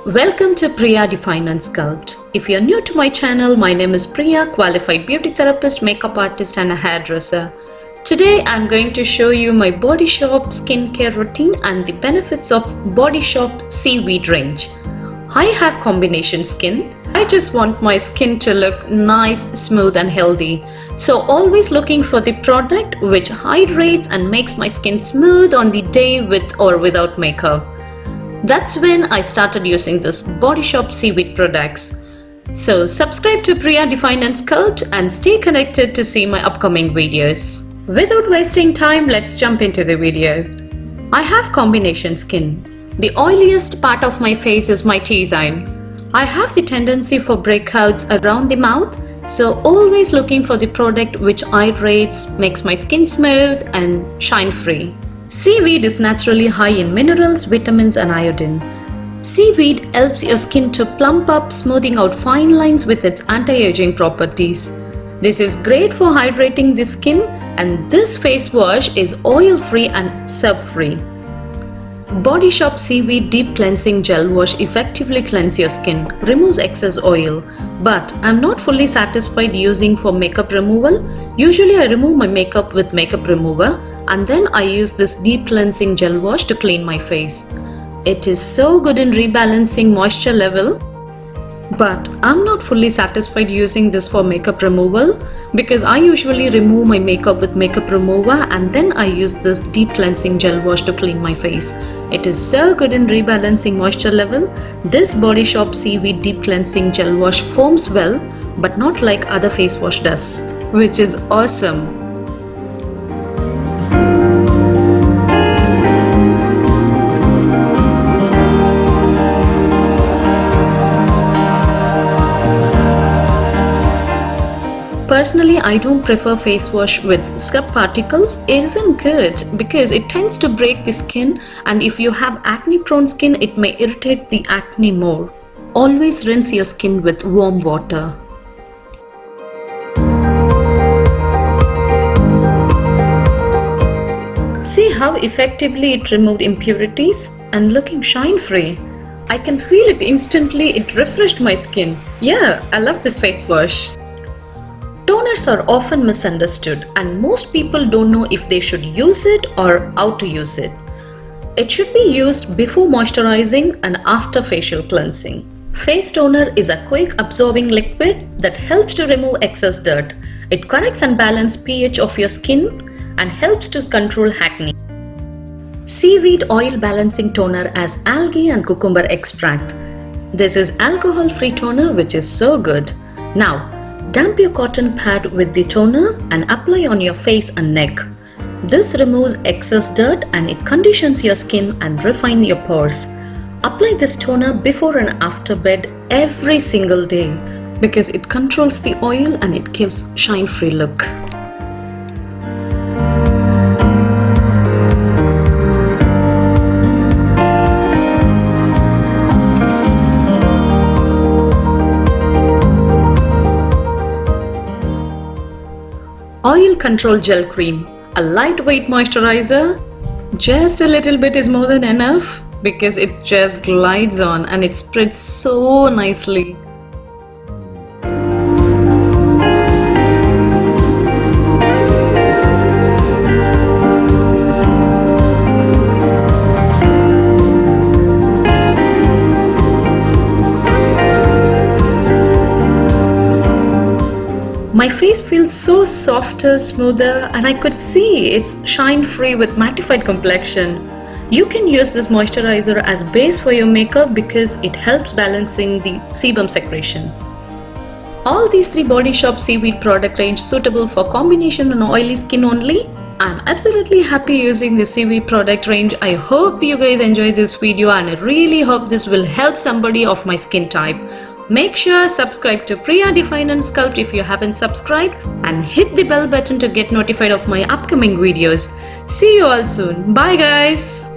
Welcome to Priya Define and Sculpt. If you're new to my channel, my name is Priya, qualified beauty therapist, makeup artist and a hairdresser. Today I'm going to show you my Body Shop skincare routine and the benefits of Body Shop Seaweed range. I have combination skin. I just want my skin to look nice, smooth and healthy. So always looking for the product which hydrates and makes my skin smooth on the day with or without makeup. That's when I started using this Body Shop Seaweed products. So subscribe to Priya Define and Sculpt and stay connected to see my upcoming videos. Without wasting time, let's jump into the video. I have combination skin. The oiliest part of my face is my T-zone. I have the tendency for breakouts around the mouth, so always looking for the product which hydrates, makes my skin smooth and shine free. Seaweed is naturally high in minerals, vitamins and iodine. Seaweed helps your skin to plump up, smoothing out fine lines with its anti-aging properties. This is great for hydrating the skin, and this face wash is oil-free and soap-free. Body Shop Seaweed Deep Cleansing Gel Wash effectively cleanses your skin, removes excess oil. But I'm not fully satisfied using for makeup removal. Usually I remove my makeup with makeup remover and then I use this deep cleansing gel wash to clean my face. It is so good in rebalancing moisture level. But I'm not fully satisfied using this for makeup removal because I usually remove my makeup with makeup remover and then I use this deep cleansing gel wash to clean my face. It is so good in rebalancing moisture level. This Body Shop Seaweed Deep Cleansing Gel Wash foams well, but not like other face wash does, which is awesome. Personally, I don't prefer face wash with scrub particles. It isn't good because it tends to break the skin, and if you have acne prone skin, it may irritate the acne more. Always rinse your skin with warm water. See how effectively it removed impurities and looking shine free. I can feel it instantly. It refreshed my skin. Yeah, I love this face wash. Toners are often misunderstood and most people don't know if they should use it or how to use it. It should be used before moisturizing and after facial cleansing. Face toner is a quick absorbing liquid that helps to remove excess dirt. It corrects and balances pH of your skin and helps to control acne. Seaweed oil balancing toner has algae and cucumber extract. This is alcohol-free toner which is so good. Now, damp your cotton pad with the toner and apply on your face and neck. This removes excess dirt and it conditions your skin and refines your pores. Apply this toner before and after bed every single day because it controls the oil and it gives shine-free look. Oil Control Gel Cream, a lightweight moisturizer. Just a little bit is more than enough because it just glides on and it spreads so nicely. My face feels so softer, smoother, and I could see it's shine free with mattified complexion. You can use this moisturizer as base for your makeup because it helps balancing the sebum secretion. All these three Body Shop Seaweed product range suitable for combination on oily skin only. I'm absolutely happy using the Seaweed product range. I hope you guys enjoyed this video and I really hope this will help somebody of my skin type. Make sure subscribe to Priya Define and Sculpt if you haven't subscribed and hit the bell button to get notified of my upcoming videos. See you all soon. Bye guys.